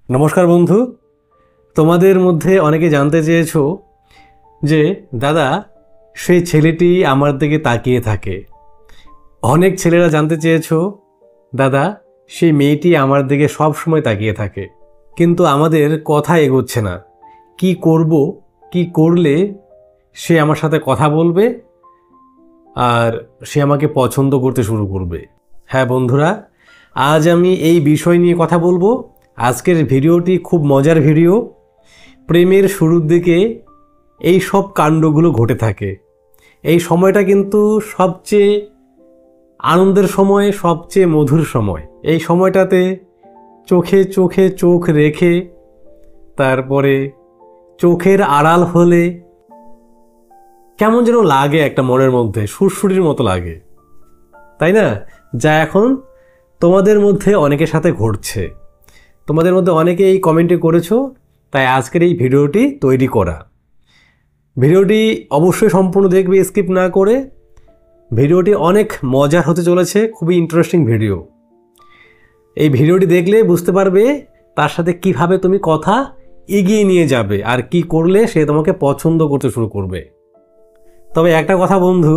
নমস্কার বন্ধু, তোমাদের মধ্যে অনেকে জানতে চেয়েছো যে দাদা সেই ছেলেটি আমার দিকে তাকিয়ে থাকে। অনেক ছেলেরা জানতে চেয়েছো দাদা সেই মেয়েটি আমার দিকে সব সময় তাকিয়ে থাকে, কিন্তু আমাদের কথা এগোচ্ছে না। কি করব, কি করলে সে আমার সাথে কথা বলবে আর সে আমাকে পছন্দ করতে শুরু করবে? হ্যাঁ বন্ধুরা, আজ আমি এই বিষয় নিয়ে কথা বলবো। আজকের ভিডিওটি খুব মজার ভিডিও। প্রেমের শুরুর দিকে এই সব কাণ্ডগুলো ঘটে থাকে। এই সময়টা কিন্তু সবচেয়ে আনন্দের সময়, সবচেয়ে মধুর সময়। এই সময়টাতে চোখে চোখে চোখ রেখে তারপরে চোখের আড়াল হলে কেমন যেন লাগে, একটা মনের মধ্যে সুরসুরির মতো লাগে, তাই না? যা এখন তোমাদের মধ্যে অনেকের সাথে ঘটছে। তোমাদের মধ্যে অনেকে এই কমেন্টে করেছো, তাই আজকের এই ভিডিওটি তৈরি করা। ভিডিওটি অবশ্যই সম্পূর্ণ দেখবে, স্কিপ না করে। ভিডিওটি অনেক মজার হতে চলেছে, খুবই ইন্টারেস্টিং ভিডিও। এই ভিডিওটি দেখলে বুঝতে পারবে তার সাথে কিভাবে তুমি কথা এগিয়ে নিয়ে যাবে আর কি করলে সে তোমাকে পছন্দ করতে শুরু করবে। তবে একটা কথা বন্ধু,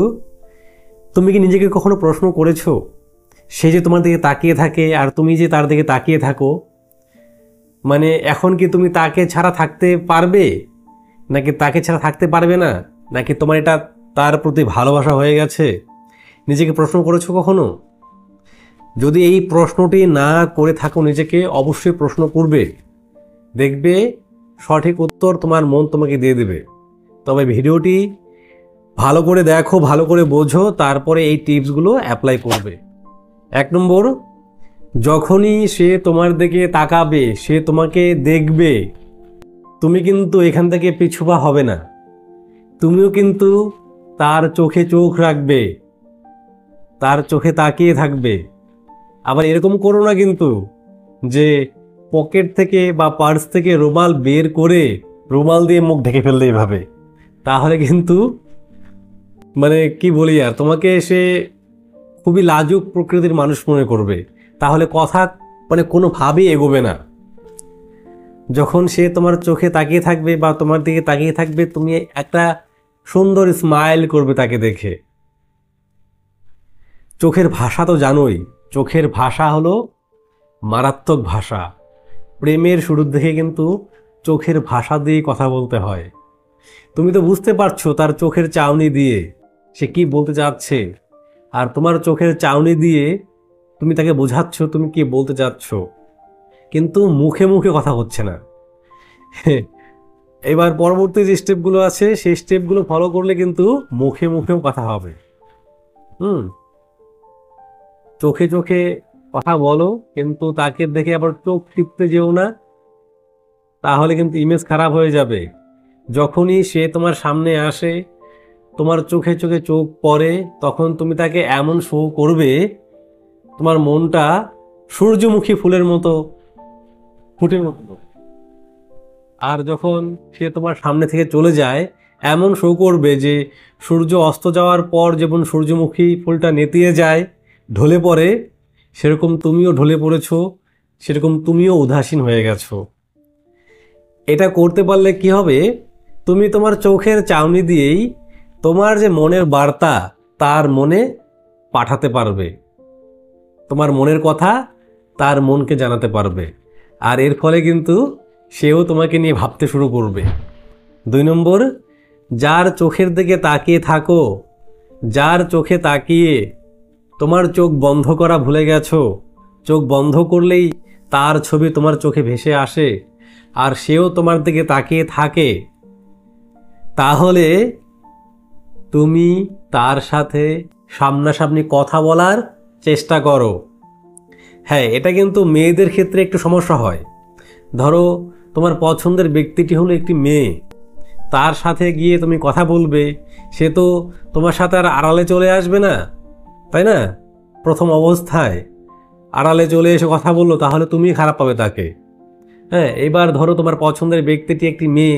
তুমি কি নিজেকে কখনো প্রশ্ন করেছো, সে যে তোমার দিকে তাকিয়ে থাকে আর তুমি যে তার দিকে তাকিয়ে থাকো, মানে এখন কি তুমি তাকে ছাড়া থাকতে পারবে নাকি তাকে ছাড়া থাকতে পারবে না, নাকি তোমার এটা তার প্রতি ভালোবাসা হয়ে গেছে? নিজেকে প্রশ্ন করেছো কখনো? যদি এই প্রশ্নটি না করে থাকো নিজেকে, অবশ্যই প্রশ্ন করবে। দেখবে সঠিক উত্তর তোমার মন তোমাকে দিয়ে দেবে। তবে ভিডিওটি ভালো করে দেখো, ভালো করে বোঝো, তারপরে এই টিপসগুলো অ্যাপ্লাই করবে। 1 নম্বর, যখনই সে তোমার দিকে তাকাবে, সে তোমাকে দেখবে, তুমি কিন্তু এখান থেকে পিছুপা হবে না। তুমিও কিন্তু তার চোখে চোখ রাখবে, তার চোখে তাকিয়ে থাকবে। আবার এরকম করো না কিন্তু যে পকেট থেকে বা পার্স থেকে রুমাল বের করে রুমাল দিয়ে মুখ ঢেকে ফেললে এভাবে। তাহলে কিন্তু মানে কি বলি আর, তোমাকে সে খুবই লাজুক প্রকৃতির মানুষ মনে করবে। তাহলে কথা মানে কোনোভাবেই এগোবে না। যখন সে তোমার চোখে তাকিয়ে থাকবে বা তোমার দিকে তাকিয়ে থাকবে, তুমি একটা সুন্দর স্মাইল করবে তাকে দেখে। চোখের ভাষা তো জানোই, চোখের ভাষা হলো মারাত্মক ভাষা। প্রেমের শুরুর দিকে কিন্তু চোখের ভাষা দিয়ে কথা বলতে হয়। তুমি তো বুঝতে পারছো তার চোখের চাউনি দিয়ে সে কি বলতে চাচ্ছে, আর তোমার চোখের চাউনি দিয়ে তুমি তাকে বোঝাচ্ছ তুমি কি বলতে চাচ্ছ, কিন্তু মুখে মুখে কথা হচ্ছে না। এবার পরবর্তী যে স্টেপগুলো আছে সেই স্টেপগুলো ফলো করলে কিন্তু মুখে মুখেও কথা হবে। চোখে চোখে কথা বলো, কিন্তু তাকে দেখে আবার চোখ টিপতে যেও না, তাহলে কিন্তু ইমেজ খারাপ হয়ে যাবে। যখনই সে তোমার সামনে আসে, তোমার চোখে চোখে চোখ পড়ে, তখন তুমি তাকে এমন শো করবে তোমার মনটা সূর্যমুখী ফুলের মতো ফুটে উঠবে। আর যখন সে তোমার সামনে থেকে চলে যায়, এমন শো করবে যে সূর্য অস্ত যাওয়ার পর যেমন সূর্যমুখী ফুলটা নেতিয়ে যায়, ঢলে পড়ে, সেরকম তুমিও ঢলে পড়েছো, সেরকম তুমিও উদাসীন হয়ে গেছো। এটা করতে পারলে কি হবে, তুমি তোমার চোখের চাউনি দিয়েই তোমার যে মনের বার্তা তার মনে পাঠাতে পারবে, তোমার মনের কথা তার মনকে জানাতে পারবে। আর এর ফলে কিন্তু সেও তোমাকে নিয়ে ভাবতে শুরু করবে। 2 নম্বর, যার চোখের দিকে তাকিয়ে থাকো, যার চোখে তাকিয়ে তোমার চোখ বন্ধ করা ভুলে গেছো, চোখ বন্ধ করলেই তার ছবি তোমার চোখে ভেসে আসে আর সেও তোমার দিকে তাকিয়ে থাকে, তাহলে তুমি তার সাথে সামনাসামনি কথা বলার চেষ্টা করো। হ্যাঁ, এটা কিন্তু মেয়েদের ক্ষেত্রে একটু সমস্যা হয়। ধরো তোমার পছন্দের ব্যক্তিটি হলো একটি মেয়ে, তার সাথে গিয়ে তুমি কথা বলবে, সে তো তোমার সাথে আর আড়ালে চলে আসবে না, তাই না? প্রথম অবস্থায় আড়ালে চলে এসে কথা বললো, তাহলে তুমি খারাপ পাবে তাকে। হ্যাঁ, এবার ধরো তোমার পছন্দের ব্যক্তিটি একটি মেয়ে,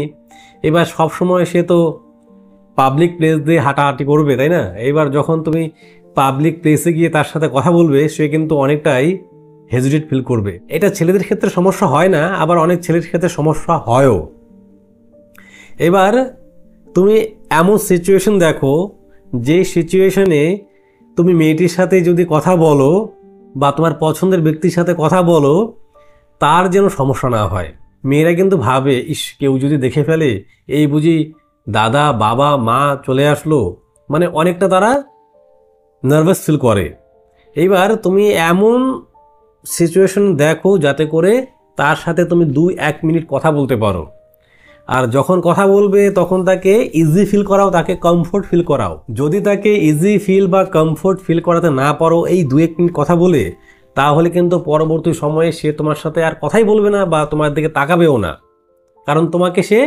এবার সবসময় সে তো পাবলিক প্লেস দিয়ে হাঁটাহাঁটি করবে, তাই না? এবার যখন তুমি পাবলিক প্লেসে গিয়ে তার সাথে কথা বলবে, সে কিন্তু অনেকটাই হেজিটেট ফিল করবে। এটা ছেলেদের ক্ষেত্রে সমস্যা হয় না, আবার অনেক ছেলের ক্ষেত্রে সমস্যা হয়ও। এবার তুমি এমন সিচুয়েশন দেখো, যে সিচুয়েশনে তুমি মেয়েটির সাথে যদি কথা বলো বা তোমার পছন্দের ব্যক্তির সাথে কথা বলো, তার যেন সমস্যা না হয়। মেয়েরা কিন্তু ভাবে, ইস কেউ যদি দেখে ফেলে, এই বুঝি দাদা বাবা মা চলে আসলো, মানে অনেকটা তারা নার্ভাস ফিল করে। এইবার তুমি এমন সিচুয়েশন দেখো যাতে করে তার সাথে তুমি 2-1 মিনিট কথা বলতে পারো। আর যখন কথা বলবে তখন তাকে ইজি ফিল করাও, তাকে কমফোর্ট ফিল করাও। যদি তাকে ইজি ফিল বা কমফোর্ট ফিল করাতে না পারো এই 2-1 মিনিট কথা বলে, তাহলে কিন্তু পরবর্তী সময়ে সে তোমার সাথে আর কথাই বলবে না বা তোমার দিকে তাকাবেও না, কারণ তোমাকে সে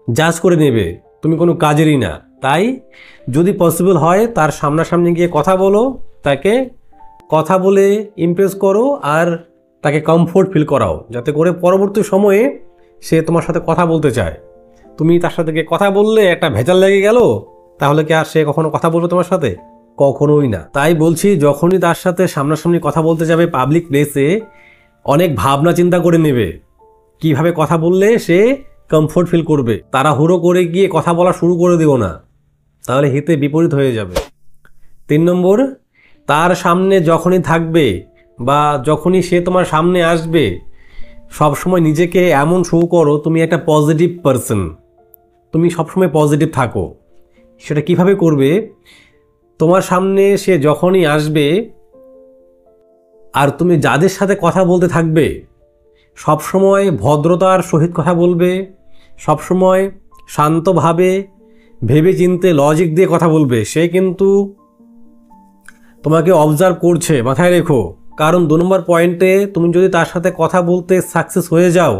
জাজ করে নেবে তুমি কোনো কাজেরই না। তাই যদি পসিবল হয় তার সামনাসামনি গিয়ে কথা বলো, তাকে কথা বলে ইমপ্রেস করো আর তাকে কমফোর্ট ফিল করাও, যাতে করে পরবর্তী সময়ে সে তোমার সাথে কথা বলতে চায়। তুমি তার সাথে গিয়ে কথা বললে একটা ভেজাল লেগে গেল, তাহলে কি আর সে কখনো কথা বলবে তোমার সাথে? কখনোই না। তাই বলছি, যখনই তার সাথে সামনাসামনি কথা বলতে যাবে পাবলিক প্লেসে, অনেক ভাবনা চিন্তা করে নেবে কিভাবে কথা বললে সে কমফোর্ট ফিল করবে। তাড়াহুড়ো করে গিয়ে কথা বলা শুরু করে দিও না, তাহলে হিতে বিপরীত হয়ে যাবে। 3 নম্বর, তার সামনে যখনই থাকবে বা যখনই সে তোমার সামনে আসবে, সবসময় নিজেকে এমন শো করো তুমি একটা পজিটিভ পারসন, তুমি সবসময় পজিটিভ থাকো। সেটা কিভাবে করবে? তোমার সামনে সে যখনই আসবে আর তুমি যাদের সাথে কথা বলতে থাকবে, সবসময় ভদ্রতার সহিত কথা বলবে, সবসময় শান্তভাবে ভেবে চিনতে লজিক দিয়ে কথা বলবে। সে কিন্তু তোমাকে অবজার্ভ করছে, মাথায় রেখো। কারণ 2 নম্বর পয়েন্টে তুমি যদি তার সাথে কথা বলতে সাকসেস হয়ে যাও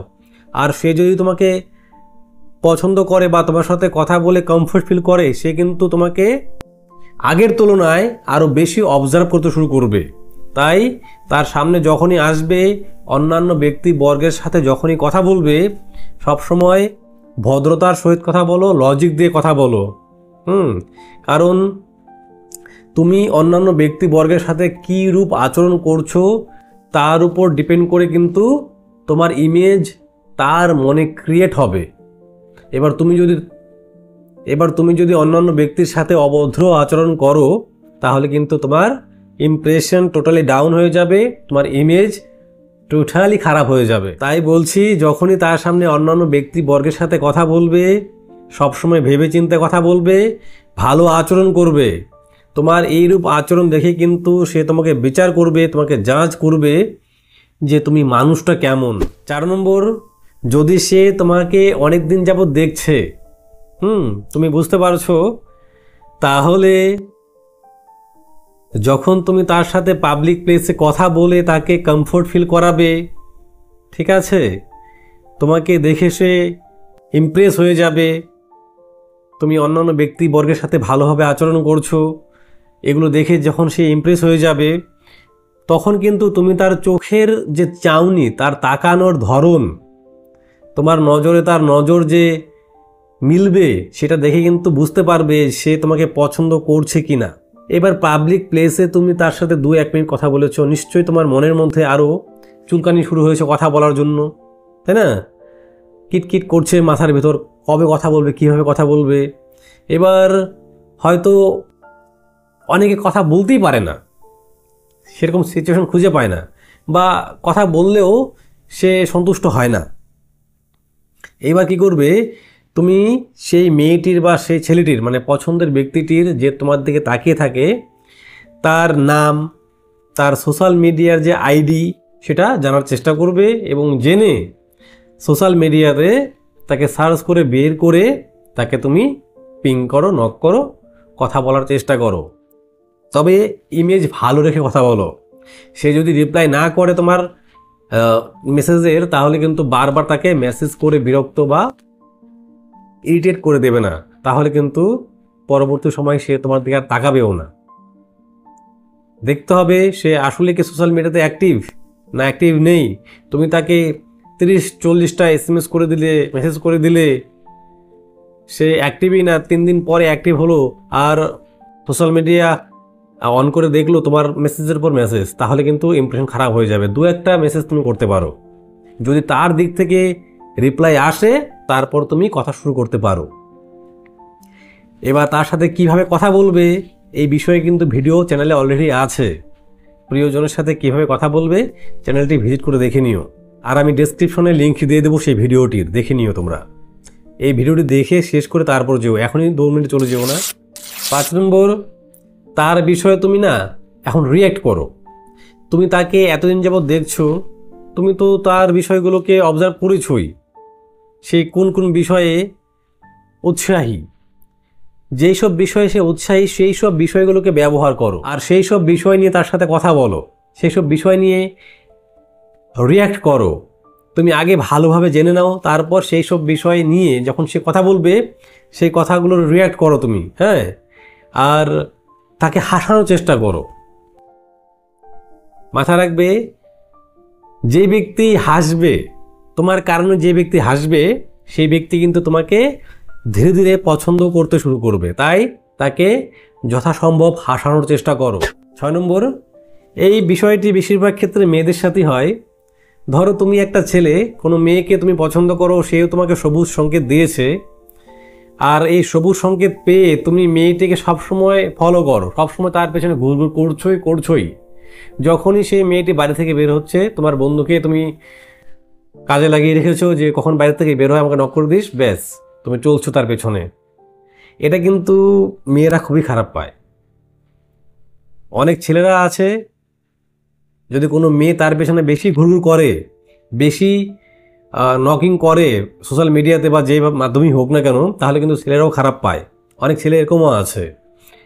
আর সে যদি তোমাকে পছন্দ করে বা তোমার সাথে কথা বলে কমফোর্ট ফিল করে, সে কিন্তু তোমাকে আগের তুলনায় আরও বেশি অবজার্ভ করতে শুরু করবে। তাই তার সামনে যখনই আসবে, অন্যান্য ব্যক্তি বর্গের সাথে যখনই কথা বলবে, সবসময় ভদ্রতার সহিত কথা বলো, লজিক দিয়ে কথা বলো। কারণ তুমি অন্যান্য ব্যক্তিবর্গের সাথে কী রূপ আচরণ করছো তার উপর ডিপেন্ড করে কিন্তু তোমার ইমেজ তার মনে ক্রিয়েট হবে। এবার তুমি যদি অন্যান্য ব্যক্তির সাথে অভদ্র আচরণ করো, তাহলে কিন্তু তোমার ইমপ্রেশন টোটালি ডাউন হয়ে যাবে, তোমার ইমেজ টোটালি খারাপ হয়ে যাবে। তাই বলছি, যখনই তার সামনে অন্যান্য ব্যক্তিবর্গের সাথে কথা বলবে, সবসময় ভেবেচিন্তে কথা বলবে, ভালো আচরণ করবে। তোমার এইরূপ আচরণ দেখে কিন্তু সে তোমাকে বিচার করবে, তোমাকে জাজ করবে যে তুমি মানুষটা কেমন। 4 নম্বর, যদি সে তোমাকে অনেক দিন যাবত দেখছে, তুমি বুঝতে পারছো, তাহলে যখন তুমি তার সাথে পাবলিক প্লেসে কথা বলে তাকে কমফোর্ট ফিল করাবে, ঠিক আছে, তোমাকে দেখে সে ইমপ্রেস হয়ে যাবে, তুমি অন্যান্য ব্যক্তিবর্গের সাথে ভালোভাবে আচরণ করছো, এগুলো দেখে যখন সে ইমপ্রেস হয়ে যাবে, তখন কিন্তু তুমি তার চোখের যে চাউনি, তার তাকানোর ধরন, তোমার নজরে তার নজর যে মিলবে, সেটা দেখে কিন্তু বুঝতে পারবে সে তোমাকে পছন্দ করছে কিনা। এবার পাবলিক প্লেসে তুমি তার সাথে 2-1 মিনিট কথা বলেছো, নিশ্চয়ই তোমার মনের মধ্যে আরও চুলকানি শুরু হয়েছে কথা বলার জন্য, তাই না? কিটকিট করছে মাথার ভেতর, কবে কথা বলবে, কিভাবে কথা বলবে। এবার হয়তো অনেকে কথা বলতেই পারে না, সেরকম সিচুয়েশন খুঁজে পায় না, বা কথা বললেও সে সন্তুষ্ট হয় না। এবার কি করবে? তুমি সেই মেয়েটির বা সেই ছেলেটির, মানে পছন্দের ব্যক্তিটির যে তোমার দিকে তাকিয়ে থাকে, তার নাম, তার সোশ্যাল মিডিয়ার যে আইডি, সেটা জানার চেষ্টা করবে এবং জেনে সোশ্যাল মিডিয়াতে তাকে সার্চ করে বের করে তাকে তুমি পিং করো, নক করো, কথা বলার চেষ্টা করো। তবে ইমেজ ভালো রেখে কথা বলো। সে যদি রিপ্লাই না করে তোমার মেসেজের, তাহলে কিন্তু বারবার তাকে মেসেজ করে বিরক্ত বা ইরিটেট করে দেবে না, তাহলে কিন্তু পরবর্তী সময় সে তোমার দিকে আর তাকাবেও না। দেখতে হবে সে আসলে কি সোশ্যাল মিডিয়াতে অ্যাক্টিভ না অ্যাক্টিভ নেই। তুমি তাকে 30-40টা SMS করে দিলে, মেসেজ করে দিলে, সে অ্যাক্টিভই না, 3 দিন পরে অ্যাক্টিভ হলো আর সোশ্যাল মিডিয়া অন করে দেখলো তোমার মেসেজের পর মেসেজ, তাহলে কিন্তু ইমপ্রেশন খারাপ হয়ে যাবে। দু একটা মেসেজ তুমি করতে পারো, যদি তার দিক থেকে রিপ্লাই আসে তারপর তুমি কথা শুরু করতে পারো। এবার তার সাথে কিভাবে কথা বলবে এই বিষয়ে কিন্তু ভিডিও চ্যানেলে অলরেডি আছে। প্রিয়জনের সাথে কিভাবে কথা বলবে চ্যানেলটি ভিজিট করে দেখে নিও, আর আমি ডেসক্রিপশনে লিঙ্ক দিয়ে দেবো সেই ভিডিওটির, দেখে নিও তোমরা। এই ভিডিওটি দেখে শেষ করে তারপর যেও, এখনই 2 মিনিট চলে যেও না। 5 নম্বর, তার বিষয়ে তুমি না এখন রিয়্যাক্ট করো। তুমি তাকে এতদিন যাবৎ দেখছো, তুমি তো তার বিষয়গুলোকে অবজার্ভ করেছই, সে কোন কোন বিষয়ে উৎসাহী, যেই সব বিষয়ে সে উৎসাহী সেই সব বিষয়গুলোকে ব্যবহার করো, আর সেই সব বিষয় নিয়ে তার সাথে কথা বলো, সেই সব বিষয় নিয়ে রিয়্যাক্ট করো। তুমি আগে ভালোভাবে জেনে নাও, তারপর সেই সব বিষয় নিয়ে যখন সে কথা বলবে সেই কথাগুলোর রিয়্যাক্ট করো তুমি, হ্যাঁ। আর তাকে হাসানোর চেষ্টা করো। মাথা রাখবে, যে ব্যক্তি হাসবে, তোমার কারণে যে ব্যক্তি হাসবে সেই ব্যক্তি কিন্তু তোমাকে ধীরে ধীরে পছন্দ করতে শুরু করবে, তাই তাকে যথাসম্ভব হাসানোর চেষ্টা করো। 6 নম্বর, এই বিষয়টি বেশিরভাগ ক্ষেত্রে মেয়েদের সাথেই হয়। ধরো তুমি একটা ছেলে, কোনো মেয়েকে তুমি পছন্দ করো, সেও তোমাকে সবুজ সংকেত দিয়েছে, আর এই সবুজ সংকেত পেয়ে তুমি মেয়েটিকে সবসময় ফলো করো, সবসময় তার পেছনে ঘুরঘুর করছোই। যখনই সেই মেয়েটি বাড়ি থেকে বের হচ্ছে, তোমার বন্ধুকে তুমি কাজে লাগিয়ে রেখেছো যে কখন বাইরে থেকে বের হয় আমাকে নক করে দিস, ব্যাস তুমি চলছো তার পেছনে। এটা কিন্তু মেয়েরা খুবই খারাপ পায়। অনেক ছেলেরা আছে, যদি কোনো মেয়ে তার পেছনে বেশি ঘুরঘুর করে, বেশি নকিং করে সোশ্যাল মিডিয়াতে বা যে মাধ্যমেই হোক না কেন, তাহলে কিন্তু ছেলেরাও খারাপ পায়। অনেক ছেলে এরকমও আছে।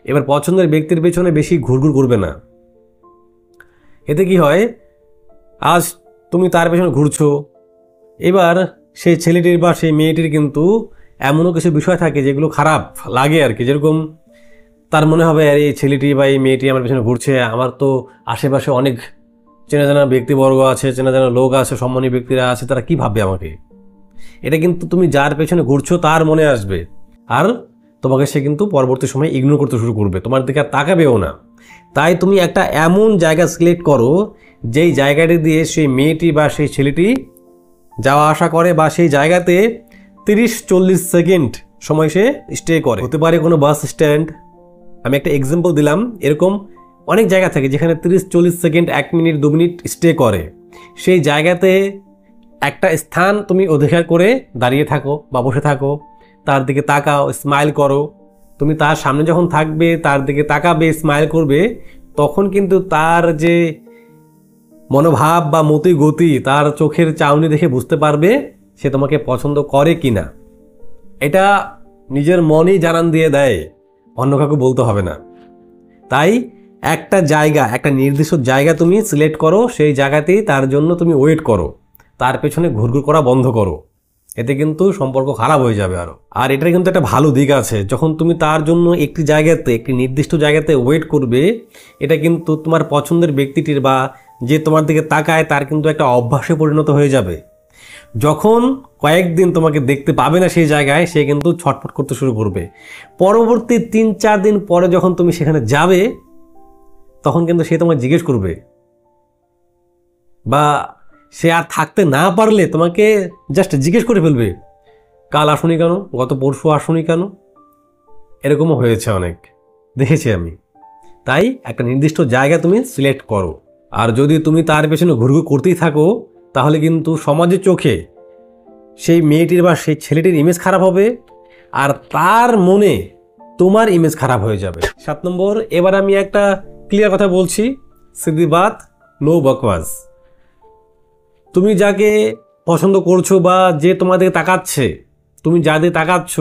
এবার পছন্দের ব্যক্তির পেছনে বেশি ঘুরঘুর করবে না। এতে কি হয়, আজ তুমি তার পেছনে ঘুরছো, এবার সেই ছেলেটির বা সেই মেয়েটির কিন্তু এমনও কিছু বিষয় থাকে যেগুলো খারাপ লাগে আর কি। যেরকম তার মনে হবে, আর এই ছেলেটি বা এই মেয়েটি আমার পেছনে ঘুরছে, আমার তো আশেপাশে অনেক চেনা জানা ব্যক্তিবর্গ আছে, চেনা জানা লোক আছে, সম্মানী ব্যক্তিরা আছে, তারা কি ভাববে আমাকে। এটা কিন্তু তুমি যার পেছনে ঘুরছো তার মনে আসবে, আর তোমাকে সে কিন্তু পরবর্তী সময় ইগনোর করতে শুরু করবে, তোমার দিকে আর তাকাবেও না। তাই তুমি একটা এমন জায়গা সিলেক্ট করো যেই জায়গাটি দিয়ে সেই মেয়েটি বা সেই ছেলেটি যাওয়া আসা করে, বা সেই জায়গাতে 30-40 সেকেন্ড সময় সে স্টে করে। হতে পারে কোনো বাস স্ট্যান্ড, আমি একটা এক্সাম্পল দিলাম। এরকম অনেক জায়গা থাকে যেখানে 30-40 সেকেন্ড, 1 মিনিট 2 মিনিট স্টে করে। সেই জায়গাতে একটা স্থান তুমি অধিকার করে দাঁড়িয়ে থাকো বা বসে থাকো, তার দিকে তাকাও, স্মাইল করো। তুমি তার সামনে যখন থাকবে, তার দিকে তাকাবে, স্মাইল করবে, তখন কিন্তু তার যে মনোভাব বা মতি গতি, তার চোখের চাউনি দেখে বুঝতে পারবে সে তোমাকে পছন্দ করে কিনা। এটা নিজের মনই জানান দিয়ে দেয়, অন্য কাউকে বলতে হবে না। তাই একটা জায়গা, একটা নির্দিষ্ট জায়গা তুমি সিলেক্ট করো, সেই জায়গাতেই তার জন্য তুমি ওয়েট করো, তার পেছনে ঘুরঘুর করা বন্ধ করো। এতে কিন্তু সম্পর্ক খারাপ হয়ে যাবে আরও। আর এটার কিন্তু একটা ভালো দিক আছে, যখন তুমি তার জন্য একটি জায়গাতে, একটি নির্দিষ্ট জায়গাতে ওয়েট করবে, এটা কিন্তু তোমার পছন্দের ব্যক্তিটির বা যে তোমার দিকে তাকায় তার কিন্তু একটা অভ্যাসে পরিণত হয়ে যাবে। যখন কয়েকদিন তোমাকে দেখতে পাবে না সেই জায়গায়, সে কিন্তু ছটফট করতে শুরু করবে। পরবর্তী 3-4 দিন পরে যখন তুমি সেখানে যাবে, তখন কিন্তু সে তোমাকে জিজ্ঞেস করবে, বা সে আর থাকতে না পারলে তোমাকে জাস্ট জিজ্ঞেস করে ফেলবে, কাল আসুনি কেন, গত পরশু আসুনি কেন। এরকমও হয়েছে, অনেক দেখেছি আমি। তাই একটা নির্দিষ্ট জায়গা তুমি সিলেক্ট করো। আর যদি তুমি তার পেছনে ঘুরঘুর করতেই থাকো, তাহলে কিন্তু সমাজের চোখে সেই মেয়েটির বা সেই ছেলেটির ইমেজ খারাপ হবে, আর তার মনে তোমার ইমেজ খারাপ হয়ে যাবে। 7 নম্বর, এবার আমি একটা ক্লিয়ার কথা বলছি, সিধি বাত, নো বকওয়াস। তুমি যাকে পছন্দ করছো বা যে তোমাদের তাকাচ্ছে, তুমি যাদের তাকাচ্ছ,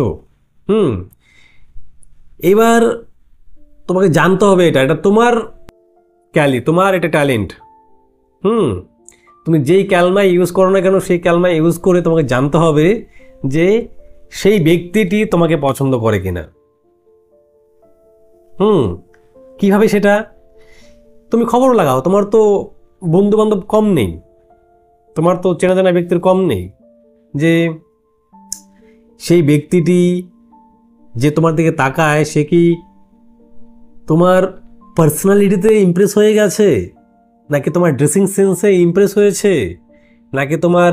এবার তোমাকে জানতে হবে এটা তোমার তোমার এটা ট্যালেন্ট। তুমি যেই ক্যালমায় ইউজ করো না কেন, সেই ক্যালমায় ইউজ করে তোমাকে জানতে হবে যে সেই ব্যক্তিটি তোমাকে পছন্দ করে কিনা। কিভাবে সেটা? তুমি খবর লাগাও, তোমার তো বন্ধু বান্ধব কম নেই, তোমার তো চেনা জানা ব্যক্তির কম নেই, যে সেই ব্যক্তিটি যে তোমার দিকে তাকায় সে কি তোমার পার্সোনালিটিতে ইমপ্রেস হয়ে গেছে, নাকি তোমার ড্রেসিং সেন্সে ইমপ্রেস হয়েছে, নাকি তোমার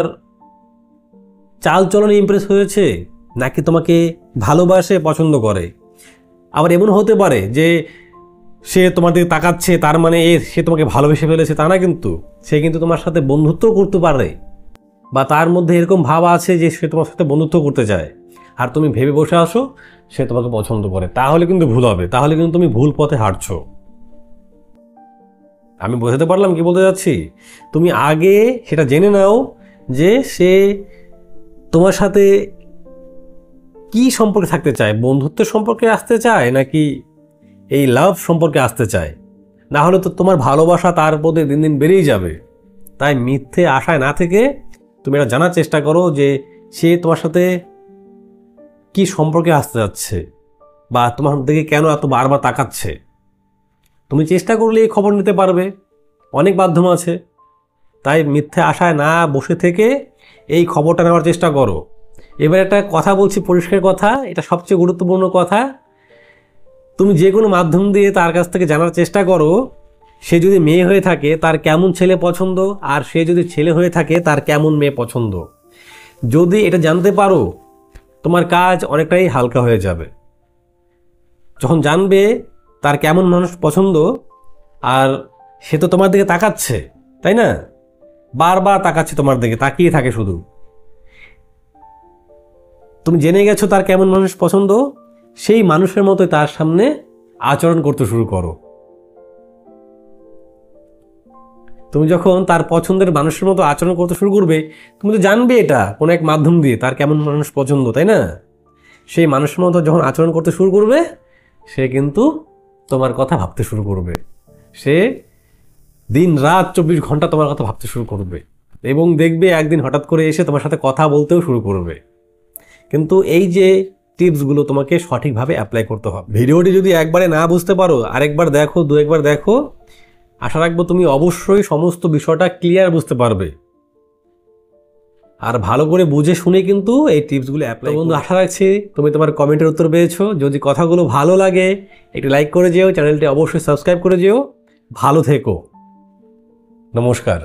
চালচলনে ইমপ্রেস হয়েছে, নাকি তোমাকে ভালোবাসে, পছন্দ করে? আবার এমন হতে পারে যে সে তোমার দিকে তাকাচ্ছে, তার মানে সে তোমাকে ভালোবেসে ফেলেছে, তা না, কিন্তু সে কিন্তু তোমার সাথে বন্ধুত্বও করতে পারে, বা তার মধ্যে এরকম ভাব আছে যে সে তোমার সাথে বন্ধুত্ব করতে চায়, আর তুমি ভেবে বসে আসো সে তোমাকে পছন্দ করে। তাহলে কিন্তু ভুল হবে, তাহলে কিন্তু তুমি ভুল পথে হাঁটছো। আমি বোঝাতে পারলাম কি বলতে যাচ্ছি? তুমি আগে সেটা জেনে নাও যে সে তোমার সাথে কি সম্পর্কে থাকতে চায়, বন্ধুত্বের সম্পর্কে আসতে চায় নাকি এই লাভ সম্পর্কে আসতে চায়। না হলে তো তোমার ভালোবাসা তার প্রতি দিন দিন বেড়েই যাবে। তাই মিথ্যে আশায় না থেকে তুমি এটা জানার চেষ্টা করো যে সে তোমার সাথে কি সম্পর্কে আসতে যাচ্ছে, বা তোমার দিকে কেন এত বারবার তাকাচ্ছে। তুমি চেষ্টা করলে এই খবর নিতে পারবে, অনেক মাধ্যম আছে। তাই মিথ্যে আশায় না বসে থেকে এই খবরটা নেওয়ার চেষ্টা করো। এবার একটা কথা বলছি, পরিষ্কার কথা, এটা সবচেয়ে গুরুত্বপূর্ণ কথা। তুমি যে কোনো মাধ্যম দিয়ে তার কাছ থেকে জানার চেষ্টা করো সে যদি মেয়ে হয়ে থাকে তার কেমন ছেলে পছন্দ, আর সে যদি ছেলে হয়ে থাকে তার কেমন মেয়ে পছন্দ। যদি এটা জানতে পারো তোমার কাজ অনেকটাই হালকা হয়ে যাবে। যখন জানবে তার কেমন মানুষ পছন্দ, আর সে তো তোমার দিকে তাকাচ্ছে, তাই না, বারবার তাকাচ্ছে তোমার দিকে, তাকিয়ে থাকে শুধু। তুমি জেনে গেছো তার কেমন মানুষ পছন্দ, সেই মানুষের মতোই তার সামনে আচরণ করতে শুরু করো। তুমি যখন তার পছন্দের মানুষের মতো আচরণ করতে শুরু করবে, তুমি তো জানবে এটা কোনো এক মাধ্যম দিয়ে তার কেমন মানুষ পছন্দ, তাই না? সেই মানুষের মতো যখন আচরণ করতে শুরু করবে সে কিন্তু তোমার কথা ভাবতে শুরু করবে। সে দিন রাত 24 ঘন্টা তোমার কথা ভাবতে শুরু করবে, এবং দেখবে একদিন হঠাৎ করে এসে তোমার সাথে কথা বলতেও শুরু করবে। কিন্তু এই যে টিপসগুলো তোমাকে সঠিকভাবে অ্যাপ্লাই করতে হবে। ভিডিওটি যদি একবারে না বুঝতে পারো, আরেকবার দেখো, দু একবার দেখো, আশা রাখবো তুমি অবশ্যই সমস্ত বিষয়টা ক্লিয়ার বুঝতে পারবে। আর ভালো করে বুঝে শুনে কিন্তু এই টিপসগুলো অ্যাপ্লাই। বন্ধু, আশা রাখছি তুমি তোমার কমেন্টের উত্তর পেয়েছো। যদি কথাগুলো ভালো লাগে একটু লাইক করে যেও, চ্যানেলটি অবশ্যই সাবস্ক্রাইব করে যেও। ভালো থেকো, নমস্কার।